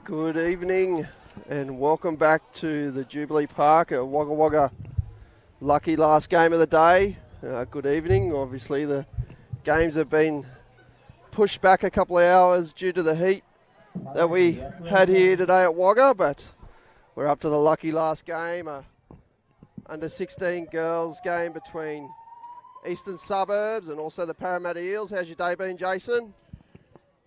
Good evening and welcome back to the Jubilee Park at Wagga Wagga. Lucky last game of the day. Good evening. Obviously the games have been pushed back a couple of hours due to the heat that we had here today at Wagga, but we're up to the lucky last game. Under 16 girls game between Eastern Suburbs and also the Parramatta Eels. How's your day been, Jason?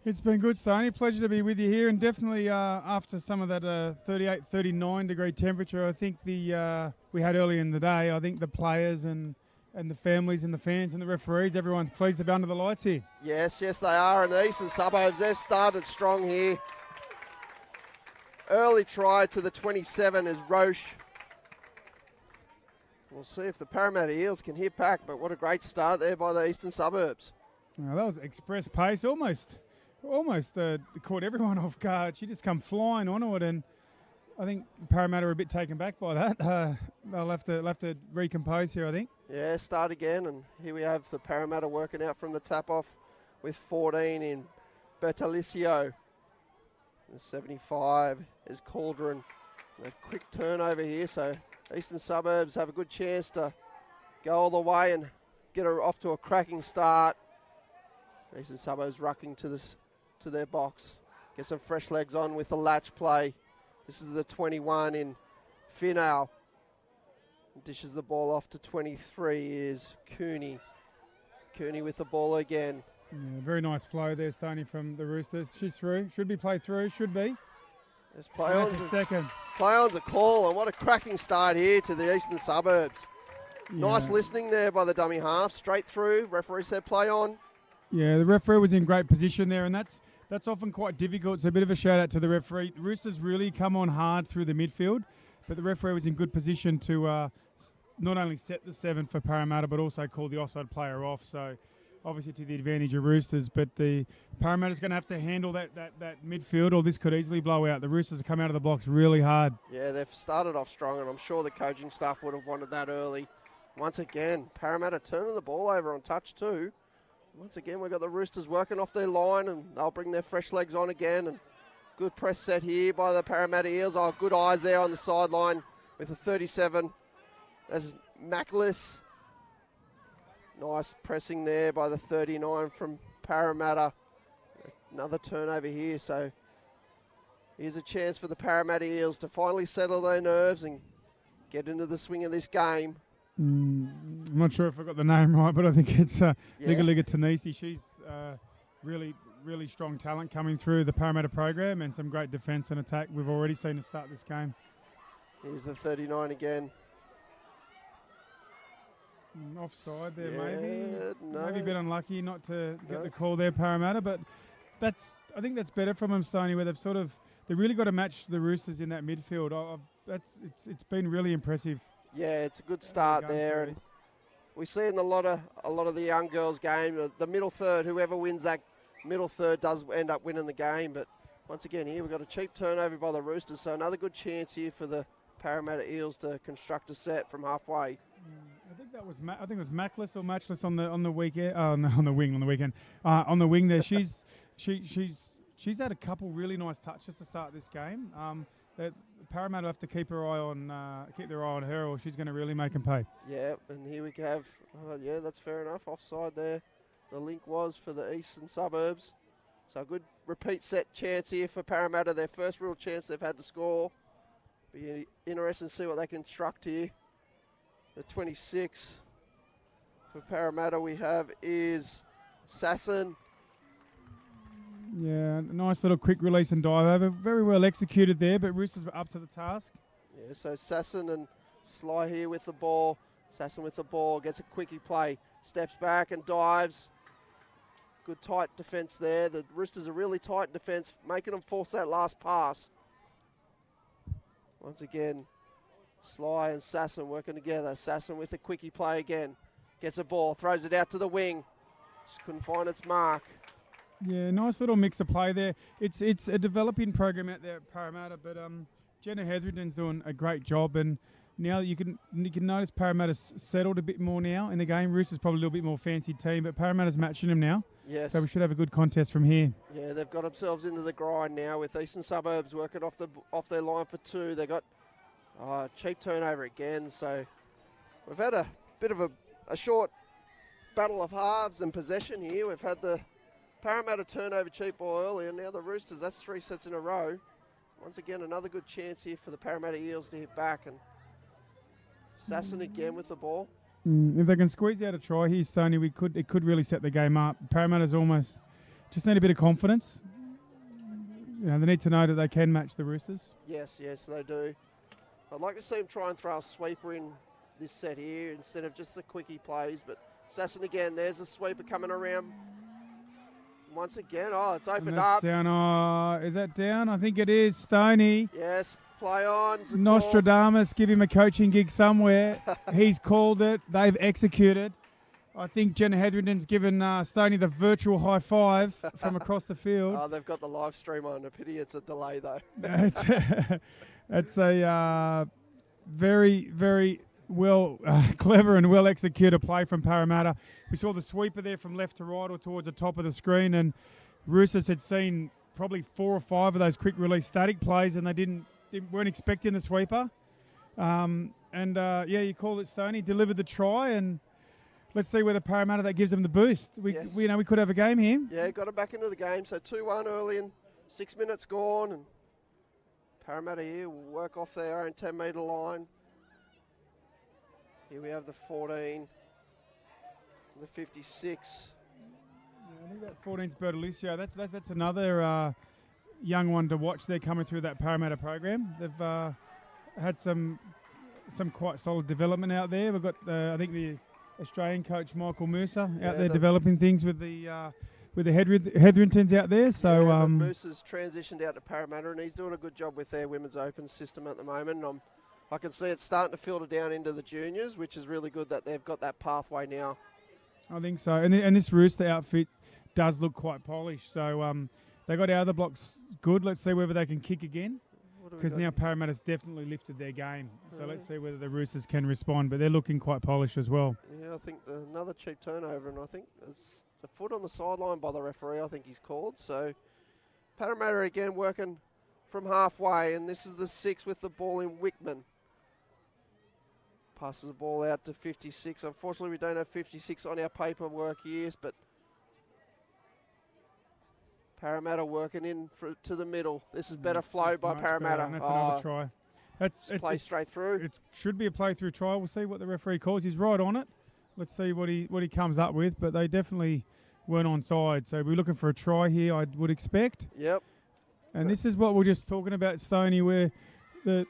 It's been good, Stoney. Pleasure to be with you here, and definitely after some of that 38, 39 degree temperature, I think we had early in the day, I think the players and the families and the fans and the referees, everyone's pleased to be under the lights here. Yes, they are. And the Eastern Suburbs, they've started strong here. Early try to the 27 is Roche. We'll see if the Parramatta Eels can hit back, but what a great start there by the Eastern Suburbs. That was express pace, almost caught everyone off guard. She just come flying onto it, and I think Parramatta are a bit taken back by that. They'll have to recompose here, I think. Yeah, start again, and here we have the Parramatta working out from the tap-off with 14 in Bertalicio. The 75 is Cauldron. A quick turnover here, so Eastern Suburbs have a good chance to go all the way and get her off to a cracking start. Eastern Suburbs rucking to their box. Get some fresh legs on with the latch play. This is the 21 in Finau. Dishes the ball off to 23 is Cooney. Cooney with the ball again. Yeah, very nice flow there, Stoney, from the Roosters. She's through. Should be played through. Should be. There's play on's a second. Play on's a call, and what a cracking start here to the Eastern Suburbs. Yeah. Nice listening there by the dummy half. Straight through. Referee said play on. Yeah, the referee was in great position there, and that's often quite difficult. It's a bit of a shout-out to the referee. The Roosters really come on hard through the midfield, but the referee was in good position to not only set the 7 for Parramatta, but also call the offside player off. So, obviously to the advantage of Roosters, but the Parramatta's going to have to handle that midfield, or this could easily blow out. The Roosters have come out of the blocks really hard. Yeah, they've started off strong, and I'm sure the coaching staff would have wanted that early. Once again, Parramatta turning the ball over on touch too. Once again, we've got the Roosters working off their line, and they'll bring their fresh legs on again. And good press set here by the Parramatta Eels. Oh, good eyes there on the sideline with the 37. There's Mackless. Nice pressing there by the 39 from Parramatta. Another turnover here, so here's a chance for the Parramatta Eels to finally settle their nerves and get into the swing of this game. I'm not sure if I got the name right, but I think it's Liga Tanisi. She's really, really strong talent coming through the Parramatta program, and some great defence and attack we've already seen to start this game. Here's the 39 again. Offside there, maybe. No. Maybe a bit unlucky not to get the call there, Parramatta, but I think that's better from them, Stoney, where they really got to match the Roosters in that midfield. It's been really impressive. Yeah, it's a good start there, and we see in a lot of the young girls' game, the middle third, whoever wins that middle third does end up winning the game. But once again, here we've got a cheap turnover by the Roosters, so another good chance here for the Parramatta Eels to construct a set from halfway. I think that was it was Mackless or Matchless on the weekend. On the wing there. She's had a couple really nice touches to start this game. Parramatta have to keep their eye on her, or she's going to really make them pay. Yeah, and here we have. That's fair enough. Offside there. The link was for the Eastern Suburbs. So a good repeat set chance here for Parramatta. Their first real chance they've had to score. Be interesting to see what they construct here. The 26 for Parramatta we have is Sasson. Yeah, nice little quick release and dive over. Very well executed there, but Roosters were up to the task. Yeah, so Sasson and Sly here with the ball. Sasson with the ball, gets a quickie play, steps back and dives. Good tight defence there. The Roosters are really tight defence, making them force that last pass. Once again, Sly and Sasson working together. Sasson with a quickie play again. Gets a ball, throws it out to the wing. Just couldn't find its mark. Yeah, nice little mix of play there. It's a developing program out there at Parramatta, but Jenna Hetherington's doing a great job, and now you can notice Parramatta's settled a bit more now in the game. Roosters probably a little bit more fancy team, but Parramatta's matching them now. Yes. So we should have a good contest from here. Yeah, they've got themselves into the grind now with Eastern Suburbs working off their line for 2. They got cheap turnover again. So we've had a bit of a short battle of halves and possession here. We've had the Parramatta turnover cheap ball early, and now the Roosters, that's 3 sets in a row. Once again, another good chance here for the Parramatta Eels to hit back. And Sasson again with the ball. If they can squeeze out a try here, Stoney, it could really set the game up. Parramatta's almost just need a bit of confidence. They need to know that they can match the Roosters. Yes, they do. I'd like to see them try and throw a sweeper in this set here instead of just the quickie plays. But Sasson again, there's a sweeper coming around. Once again, it's opened up. Down. Is that down? I think it is. Stoney. Yes, play on. Nostradamus, give him a coaching gig somewhere. He's called it. They've executed. I think Jenna Hetherington's given Stoney the virtual high five from across the field. They've got the live stream on. A pity it's a delay, though. It's a very, very well, clever and well executed play from Parramatta. We saw the sweeper there from left to right or towards the top of the screen, and Roosters had seen probably 4 or 5 of those quick release static plays, and they weren't expecting the sweeper. You called it, Stoney, delivered the try, and let's see whether Parramatta that gives them the boost. We could have a game here. Yeah, got it back into the game. So 2-1 early and 6 minutes gone, and Parramatta here will work off their own 10-metre line. Here we have the 14, the 56. Yeah, I think that 14's Bertoluccio. That's another young one to watch there coming through that Parramatta program. They've had some quite solid development out there. We've got I think the Australian coach Michael Musa out there developing things with the Hetheringtons out there. So Musa's transitioned out to Parramatta, and he's doing a good job with their women's open system at the moment. And I can see it's starting to filter down into the juniors, which is really good that they've got that pathway now. I think so. And this Rooster outfit does look quite polished. So they got out of the blocks good. Let's see whether they can kick again, because now Parramatta's definitely lifted their game. So let's see whether the Roosters can respond. But they're looking quite polished as well. Yeah, I think another cheap turnover, and I think it's a foot on the sideline by the referee, I think he's called. So Parramatta again working from halfway, and this is the 6 with the ball in Wickman. Passes the ball out to 56. Unfortunately, we don't have 56 on our paperwork here, but Parramatta working in to the middle. This is better flow by Parramatta. That's another try. It's play straight through. It should be a play-through try. We'll see what the referee calls. He's right on it. Let's see what he comes up with. But they definitely weren't onside. So we're looking for a try here, I would expect. Yep. And this is what we're just talking about, Stoney, where the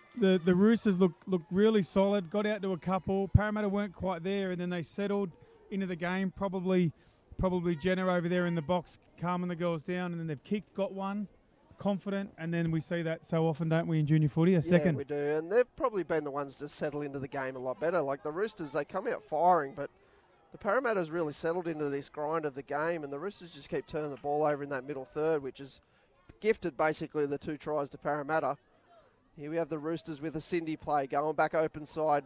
Roosters look really solid, got out to a couple. Parramatta weren't quite there, and then they settled into the game. Probably Jenna over there in the box calming the girls down, and then they've kicked, got one, confident, and then we see that so often, don't we, in junior footy? A second. Yeah, we do, and they've probably been the ones to settle into the game a lot better. Like the Roosters, they come out firing, but the Parramatta's really settled into this grind of the game, and the Roosters just keep turning the ball over in that middle third, which is gifted basically the 2 tries to Parramatta. Here we have the Roosters with a Cindy play, going back open side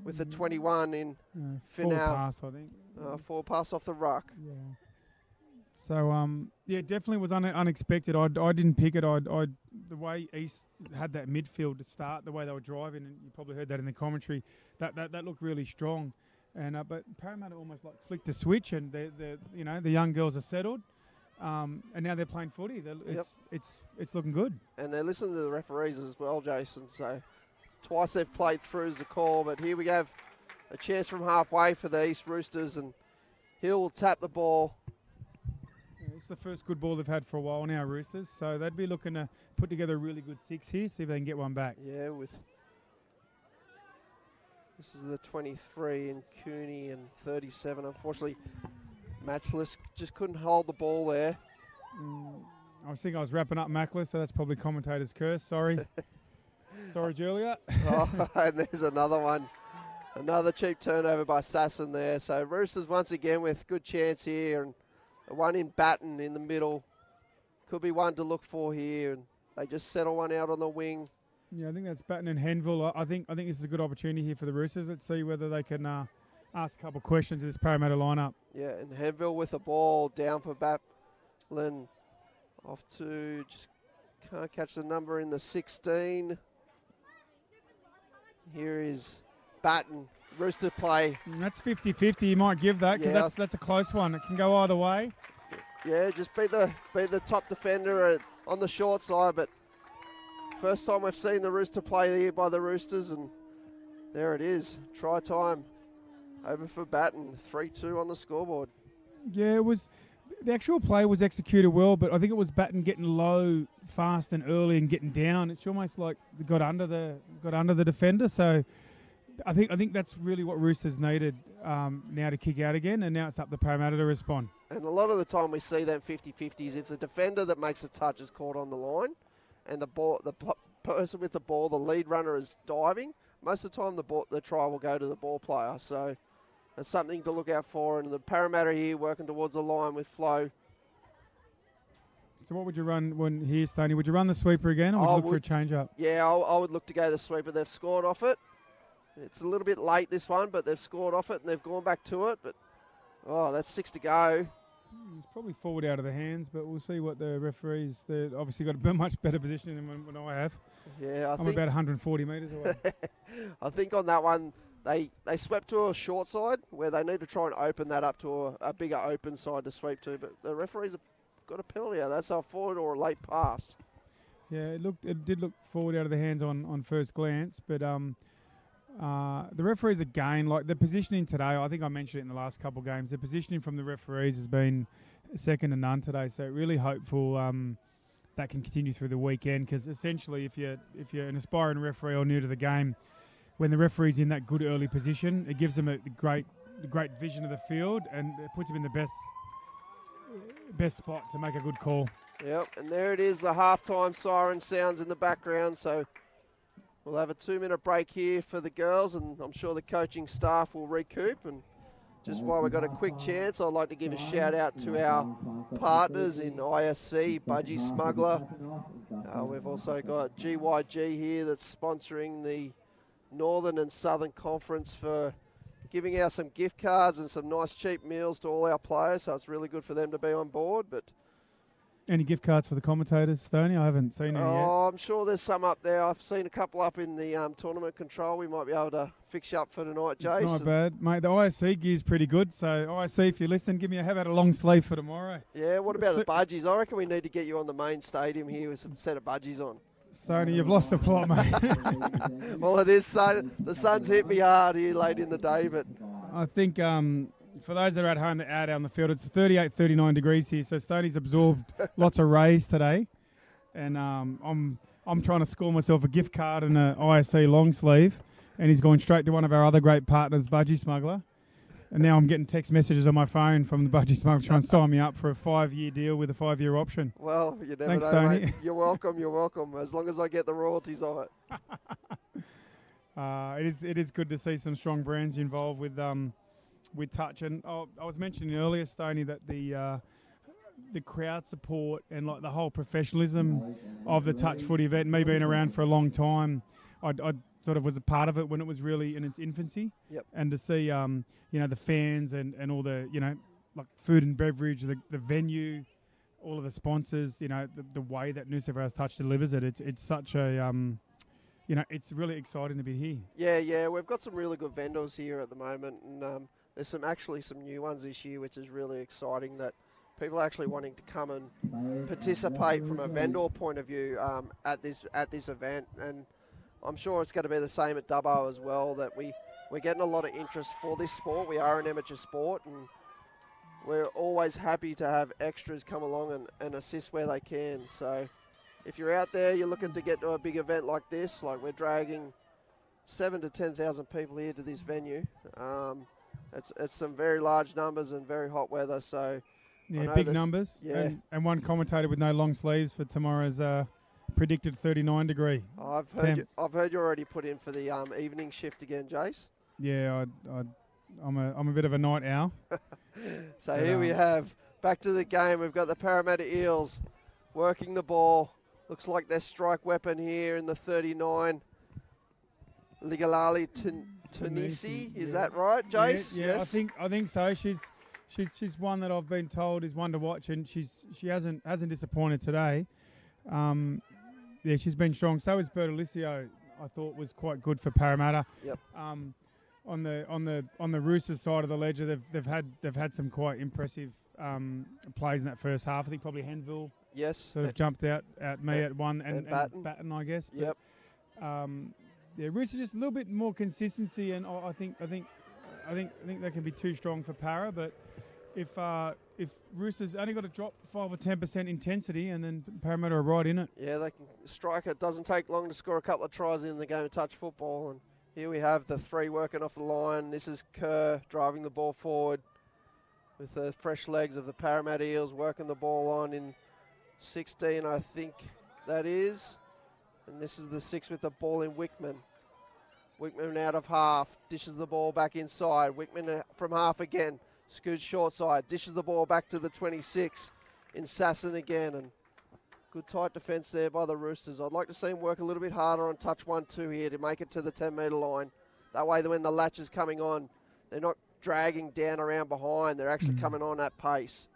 with the 21 in Finau. 4 pass, I think. 4 pass off the ruck. Yeah. So, definitely was unexpected. I didn't pick it. The way East had that midfield to start, the way they were driving, and you probably heard that in the commentary, that looked really strong. And but Parramatta almost like flicked a switch, and the young girls are settled. And now they're playing footy. It's looking good. And they're listening to the referees as well, Jason. So twice they've played through as the call, but here we have a chance from halfway for the East Roosters, and Hill will tap the ball. Yeah, it's the first good ball they've had for a while now, Roosters. So they'd be looking to put together a really good 6 here, see if they can get one back. Yeah, this is the 23 in Cooney and 37. Unfortunately, Matchless just couldn't hold the ball there. I was wrapping up Mackless, so that's probably commentator's curse. Sorry. Sorry, Julia. And there's another one. Another cheap turnover by Sasson there. So Roosters once again with good chance here. And the one in Batten in the middle. Could be one to look for here. And they just settle one out on the wing. Yeah, I think that's Batten and Henville. I think this is a good opportunity here for the Roosters. Let's see whether they can ask a couple of questions of this Parramatta lineup. Yeah, and Henville with the ball down for Batlin. Off to, just can't catch the number in the 16. Here is Batten. Rooster play. That's 50-50. You might give that because that's a close one. It can go either way. Yeah, just be the top defender on the short side. But first time we've seen the Rooster play here by the Roosters, and there it is. Try time over for Batten. 3-2 on the scoreboard. Yeah, it was. The actual play was executed well, but I think it was Batten getting low, fast and early, and getting down. It's almost like they got under the defender. So I think that's really what Roosters needed now to kick out again, and now it's up to Parramatta to respond. And a lot of the time we see them 50-50s. If the defender that makes the touch is caught on the line, and the person with the ball, the lead runner, is diving, most of the time the try will go to the ball player. So that's something to look out for. And the Parramatta here working towards the line with flow. So what would you run when here, Stoney? Would you run the sweeper again, or would you look for a change-up? Yeah, I would look to go the sweeper. They've scored off it. It's a little bit late, this one, but they've scored off it and they've gone back to it. But, that's 6 to go. It's probably forward out of the hands, but we'll see what the referees... They've obviously got a much better position than when I have. Yeah, I'm about 140 metres away. I think on that one, they swept to a short side where they need to try and open that up to a bigger open side to sweep to. But the referees have got a penalty out. That's a forward or a late pass. Yeah, it did look forward out of the hands on first glance, but... the referees again, like the positioning today, I think I mentioned it in the last couple of games, the positioning from the referees has been second to none today. So really hopeful that can continue through the weekend, because essentially if you're an aspiring referee or new to the game, when the referee's in that good early position, it gives them a great vision of the field and it puts them in the best spot to make a good call. Yep, and there it is, the halftime siren sounds in the background. So we'll have a 2-minute break here for the girls, and I'm sure the coaching staff will recoup. And just while we've got a quick chance, I'd like to give a shout out to our partners in ISC, Budgie Smuggler. We've also got GYG here that's sponsoring the Northern and Southern Conference for giving out some gift cards and some nice cheap meals to all our players. So it's really good for them to be on board. But any gift cards for the commentators, Stoney? I haven't seen any yet. I'm sure there's some up there. I've seen a couple up in the tournament control. We might be able to fix you up for tonight, Jason. It's not bad. Mate, the ISC gear's pretty good. So, ISC, if you listen, how about a long sleeve for tomorrow? Yeah, what about the budgies? I reckon we need to get you on the main stadium here with some set of budgies on. Stoney, you've lost the plot, mate. Well, it is. So the sun's hit me hard here late in the day, but I think... for those that are at home that are out on the field, it's 38, 39 degrees here. So Stoney's absorbed lots of rays today, and I'm trying to score myself a gift card and an ISC long sleeve, and he's going straight to one of our other great partners, Budgie Smuggler. And now I'm getting text messages on my phone from the Budgie Smuggler trying to sign me up for a 5-year deal with a 5-year option. Well, you never Thanks, know, Stoney. mate. You're welcome. You're welcome. As long as I get the royalties of it. It is good to see some strong brands involved with touch. And I was mentioning earlier, Stoney, that the crowd support and like the whole professionalism of the touch footy event, me being around for a long time, I sort of was a part of it when it was really in its infancy. Yep. And to see the fans and all the like food and beverage, the venue, all of the sponsors, the way that New South Wales Touch delivers it, it's such a it's really exciting to be here. Yeah, we've got some really good vendors here at the moment, and there's some new ones this year, which is really exciting, that people are actually wanting to come and participate from a vendor point of view at this event. And I'm sure it's going to be the same at Dubbo as well, that we're getting a lot of interest for this sport. We are an amateur sport, and we're always happy to have extras come along and assist where they can. So if you're out there, you're looking to get to a big event like this, like we're dragging 7,000 to 10,000 people here to this venue. It's some very large numbers and very hot weather. So yeah, big numbers. Yeah, and one commentator with no long sleeves for tomorrow's predicted 39 degree. I've heard you already put in for the evening shift again, Jace. Yeah, I'm a bit of a night owl. So here we have back to the game. We've got the Parramatta Eels working the ball. Looks like their strike weapon here in the 39. Ligalali Tunisi, is that right, Jace? Yeah, yes. I think so. She's one that I've been told is one to watch, and she hasn't disappointed today. She's been strong. So is Bertolicio. I thought was quite good for Parramatta. Yep. On the Roosters side of the ledger, they've had some quite impressive plays in that first half. I think probably Henville. Yes. Sort of jumped out at me at one, and Batten, I guess. Yep. But, Roosters just a little bit more consistency, and I think they can be too strong for Para. But if Roosters only got to drop 5 or 10% intensity, and then Parramatta are right in it. Yeah, they can strike. It doesn't take long to score a couple of tries in the game of touch football. And here we have the three working off the line. This is Kerr driving the ball forward with the fresh legs of the Parramatta Eels, working the ball on in 16, I think that is. And this is the 6 with the ball in Wickman. Wickman out of half, dishes the ball back inside. Wickman from half again, scoots short side, dishes the ball back to the 26 in Sasson again. And good tight defence there by the Roosters. I'd like to see him work a little bit harder on touch 1-2 here to make it to the 10-metre line. That way, when the latch is coming on, they're not dragging down around behind. They're actually coming on at pace.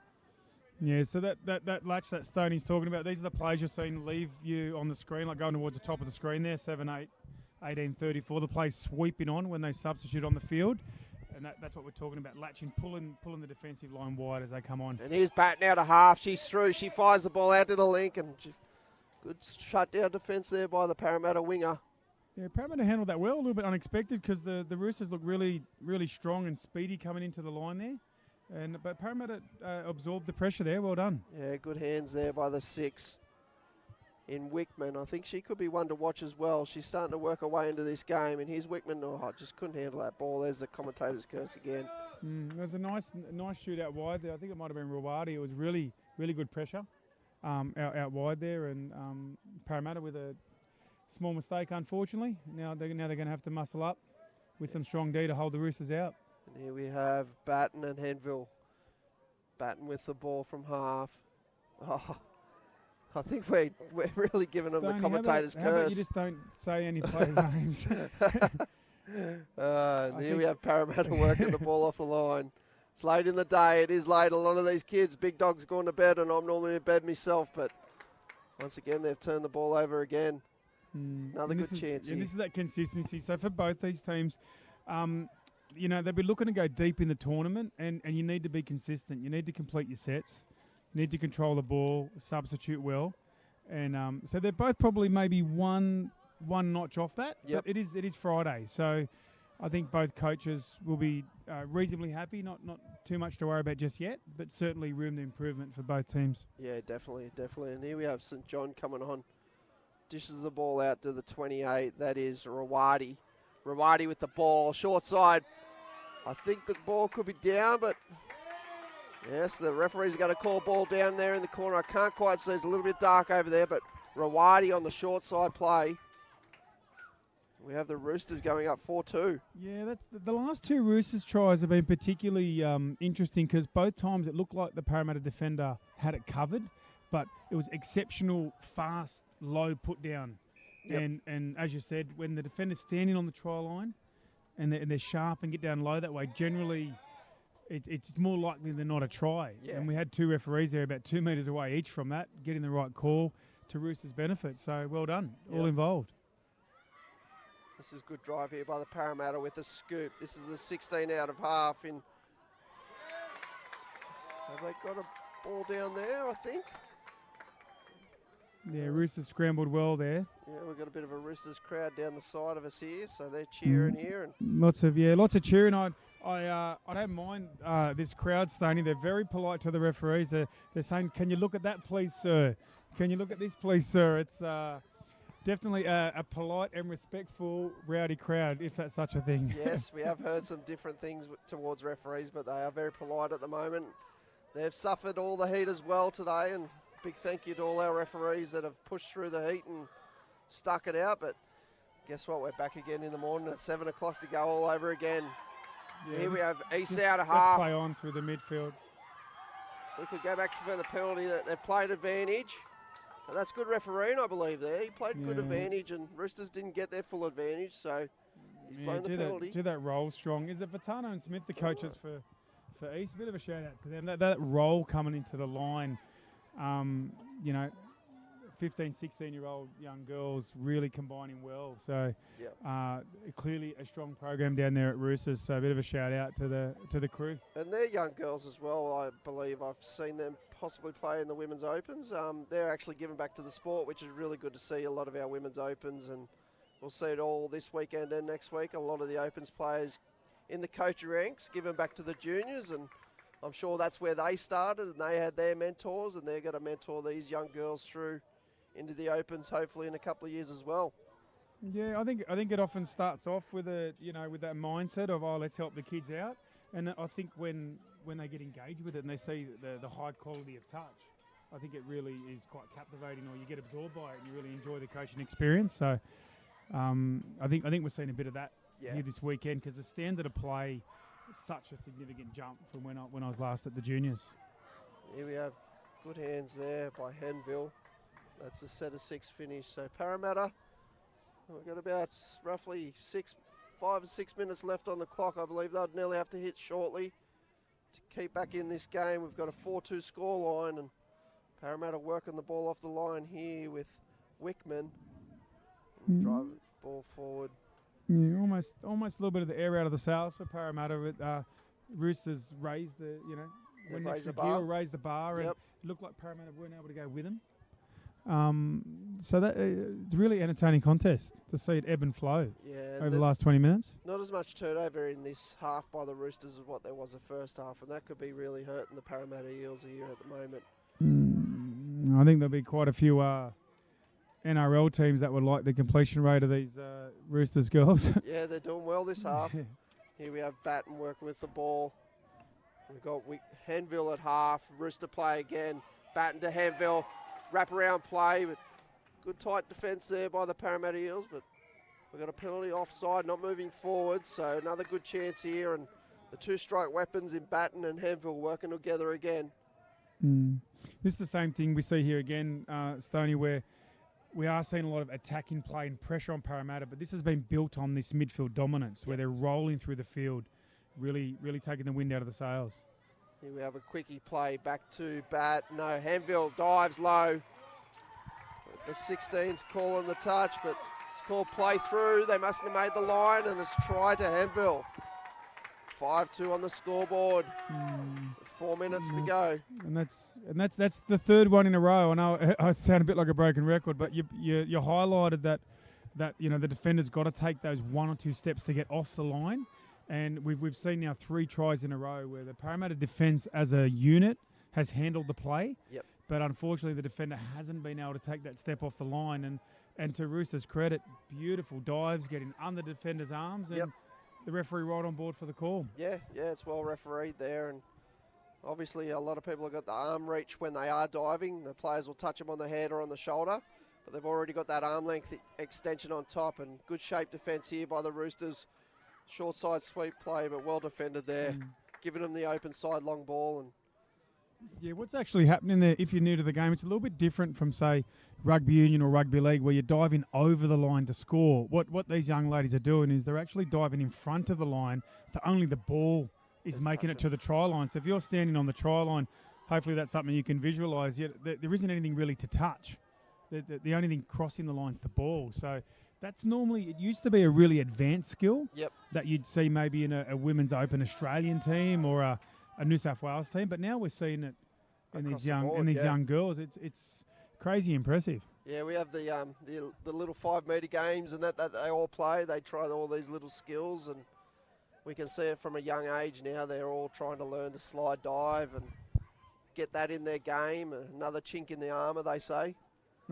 Yeah, so that latch that Stoney's talking about, these are the plays you're seeing leave you on the screen, like going towards the top of the screen there, 7-8, 18-34. The plays sweeping on when they substitute on the field. And that's what we're talking about, latching, pulling the defensive line wide as they come on. And here's Batten out of half. She's through. She fires the ball out to the link. And good shutdown defence there by the Parramatta winger. Yeah, Parramatta handled that well, a little bit unexpected because the Roosters look really, really strong and speedy coming into the line there. But Parramatta absorbed the pressure there. Well done. Yeah, good hands there by the 6 in Wickman. I think she could be one to watch as well. She's starting to work her way into this game. And here's Wickman. Oh, just couldn't handle that ball. There's the commentator's curse again. There was a nice shootout wide there. I think it might have been Rawadi. It was really, really good pressure out wide there. And Parramatta with a small mistake, unfortunately. Now they're going to have to muscle up with some strong D to hold the Roosters out. And here we have Batten and Henville. Batten with the ball from half. Oh, I think we're really giving them the commentator's curse. How about you just don't say any players' names? Here we have Parramatta working the ball off the line. It's late in the day. It is late. A lot of these kids, big dogs, gone to bed, and I'm normally in bed myself. But once again, they've turned the ball over again. Another good chance here. And this is that consistency. So for both these teams, they'll be looking to go deep in the tournament, and you need to be consistent. You need to complete your sets. You need to control the ball, substitute well. And so they're both probably maybe one notch off that. Yep. But it is Friday, so I think both coaches will be reasonably happy. Not too much to worry about just yet, but certainly room to improvement for both teams. Yeah, definitely. And here we have St John coming on. Dishes the ball out to the 28. That is Rawadi. Rawadi with the ball, short side. I think the ball could be down, but yes, the referee's going to call ball down there in the corner. I can't quite see. It's a little bit dark over there, but Rawadi on the short side play. We have the Roosters going up 4-2. Yeah, that's the last two Roosters tries have been particularly interesting because both times it looked like the Parramatta defender had it covered, but it was exceptional, fast, low put down. Yep. And as you said, when the defender's standing on the try line and they're sharp and get down low that way, generally it's more likely than not a try. Yeah. And we had two referees there about 2 metres away each from that, getting the right call to Roosters' benefit. So well done, all involved. This is good drive here by the Parramatta with a scoop. This is the 16 out of half. Have they got a ball down there, I think? Yeah, Roosters scrambled well there. Yeah, we've got a bit of a Roosters crowd down the side of us here, so they're cheering here. And lots of cheering. I don't mind this crowd, Stoney. They're very polite to the referees. They're saying, "Can you look at that, please, sir? Can you look at this, please, sir?" It's definitely a polite and respectful rowdy crowd, if that's such a thing. Yes, we have heard some different things towards referees, but they are very polite at the moment. They've suffered all the heat as well today, and big thank you to all our referees that have pushed through the heat and stuck it out. But guess what? We're back again in the morning at 7 o'clock to go all over again. Yeah, here we have East out of half. Let's play on through the midfield. We could go back for the penalty that they played advantage. But that's good refereeing, I believe, there. He played good advantage, and Roosters didn't get their full advantage. So He's blown the penalty. Do that roll strong. Is it Vitano and Smith, the coaches for East? A bit of a shout out to them. That roll coming into the line, 15, 16-year-old young girls really combining well. So clearly a strong program down there at Roosters. So a bit of a shout out to the crew. And they're young girls as well, I believe. I've seen them possibly play in the Women's Opens. They're actually giving back to the sport, which is really good to see. A lot of our Women's Opens, and we'll see it all this weekend and next week. A lot of the Opens players in the coaching ranks giving back to the juniors, and I'm sure that's where they started, and they had their mentors, and they're going to mentor these young girls through into the Opens, hopefully in a couple of years as well. Yeah, I think it often starts off with with that mindset of, let's help the kids out, and I think when they get engaged with it and they see the high quality of touch, I think it really is quite captivating, or you get absorbed by it and you really enjoy the coaching experience. So I think we're seeing a bit of that here this weekend, because the standard of play is such a significant jump from when I was last at the juniors. Here we have good hands there by Henville. That's the set of 6 finish. So Parramatta, we've got about roughly 5 or 6 minutes left on the clock. I believe they'll nearly have to hit shortly to keep back in this game. We've got a 4-2 score line, and Parramatta working the ball off the line here with Wickman. Drive the ball forward. Yeah, almost a little bit of the air out of the sails for Parramatta. With Roosters raised raised the bar, and it looked like Parramatta weren't able to go with them. So that it's a really entertaining contest to see it ebb and flow over the last 20 minutes. Not as much turnover in this half by the Roosters as what there was the first half, and that could be really hurting the Parramatta Eels here at the moment. I think there'll be quite a few NRL teams that would like the completion rate of these Roosters girls. Yeah, they're doing well this half. Here we have Batten working with the ball. We've got Henville at half. Rooster play again. Batten to Henville. Wrap-around play, but good tight defence there by the Parramatta Eels, but we've got a penalty offside, not moving forward, so another good chance here, and the 2-strike weapons in Batten and Henville working together again. This is the same thing we see here again, Stoney, where we are seeing a lot of attacking play and pressure on Parramatta, but this has been built on this midfield dominance, where they're rolling through the field, really taking the wind out of the sails. Here we have a quickie play back to Bat. No, Henville dives low. The 16's calling the touch, but it's called play through. They mustn't have made the line, and it's try to Henville. 5-2 on the scoreboard. 4 minutes to go. And that's the third one in a row. I know I sound a bit like a broken record, but you highlighted that the defender's got to take those 1 or 2 steps to get off the line. And we've seen now 3 tries in a row where the Parramatta defence as a unit has handled the play. Yep. But unfortunately, the defender hasn't been able to take that step off the line. And to Roosters' credit, beautiful dives, getting under the defender's arms, and the referee right on board for the call. Yeah, it's well refereed there. And obviously, a lot of people have got the arm reach when they are diving. The players will touch them on the head or on the shoulder, but they've already got that arm length extension on top. And good shape defence here by the Roosters. Short side sweep play, but well defended there, giving them the open side long ball. And what's actually happening there, if you're new to the game, it's a little bit different from, say, rugby union or rugby league, where you're diving over the line to score. What these young ladies are doing is they're actually diving in front of the line, so only the ball is making it to the try line. So if you're standing on the try line, hopefully that's something you can visualise. There isn't anything really to touch. The only thing crossing the line is the ball. So that's normally, it used to be a really advanced skill that you'd see maybe in a women's open Australian team or a New South Wales team, but now we're seeing it in these young girls. It's crazy impressive. Yeah, we have the little 5 metre games and that they all play. They try all these little skills, and we can see it from a young age now. They're all trying to learn to slide dive and get that in their game. Another chink in the armour, they say.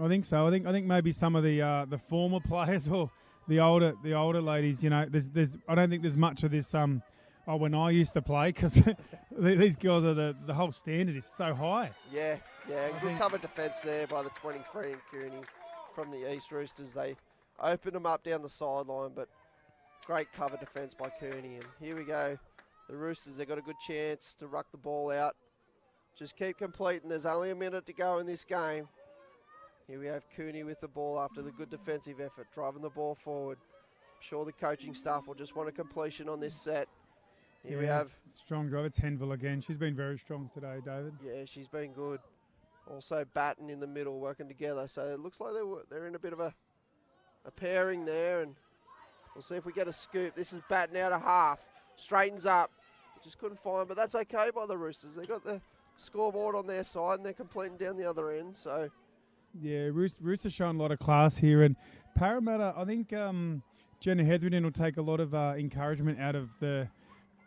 I think so. I think maybe some of the former players or the older ladies, there's I don't think there's much of this when I used to play, because these girls are the whole standard is so high. Yeah, and good cover defence there by the 23 and Cooney from the East Roosters. They opened them up down the sideline, but great cover defence by Cooney. And here we go. The Roosters, they've got a good chance to ruck the ball out. Just keep completing. There's only a minute to go in this game. Here we have Cooney with the ball after the good defensive effort, driving the ball forward. sure the coaching staff will just want a completion on this set. Here we have... Strong drive. It's Henville again. She's been very strong today, David. Yeah, she's been good. Also Batten in the middle working together. So it looks like they're in a bit of a pairing there. And we'll see if we get a scoop. This is Batten out of half. Straightens up. Just couldn't find, but that's okay by the Roosters. They got the scoreboard on their side and they're completing down the other end. So yeah, Roosters showing a lot of class here. And Parramatta, I think Jenna Hetherington will take a lot of encouragement out of the...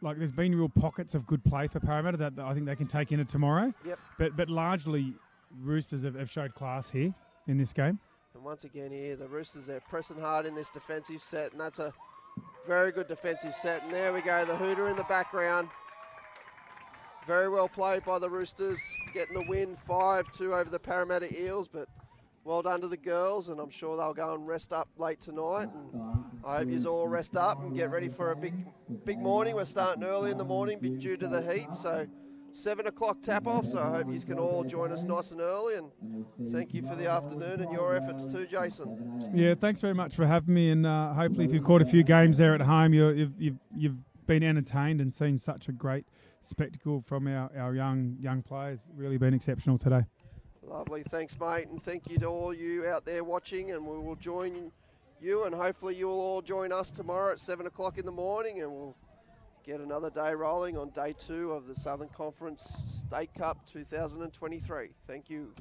Like, there's been real pockets of good play for Parramatta that I think they can take into tomorrow. Yep. But largely, Roosters have showed class here in this game. And once again here, the Roosters are pressing hard in this defensive set, and that's a very good defensive set. And there we go, the hooter in the background. Very well played by the Roosters, getting the win 5-2 over the Parramatta Eels, but well done to the girls, and I'm sure they'll go and rest up late tonight. And I hope you all rest up and get ready for a big morning. We're starting early in the morning due to the heat, so 7 o'clock tap-off, so I hope you can all join us nice and early, and thank you for the afternoon and your efforts too, Jason. Yeah, thanks very much for having me, and hopefully if you've caught a few games there at home, you've been entertained and seen such a great spectacle from our young players. Really been exceptional today. Lovely, thanks mate, and thank you to all you out there watching, and we will join you, and hopefully you will all join us tomorrow at 7 o'clock in the morning, and we'll get another day rolling on day 2 of the Southern Conference State Cup 2023. Thank you.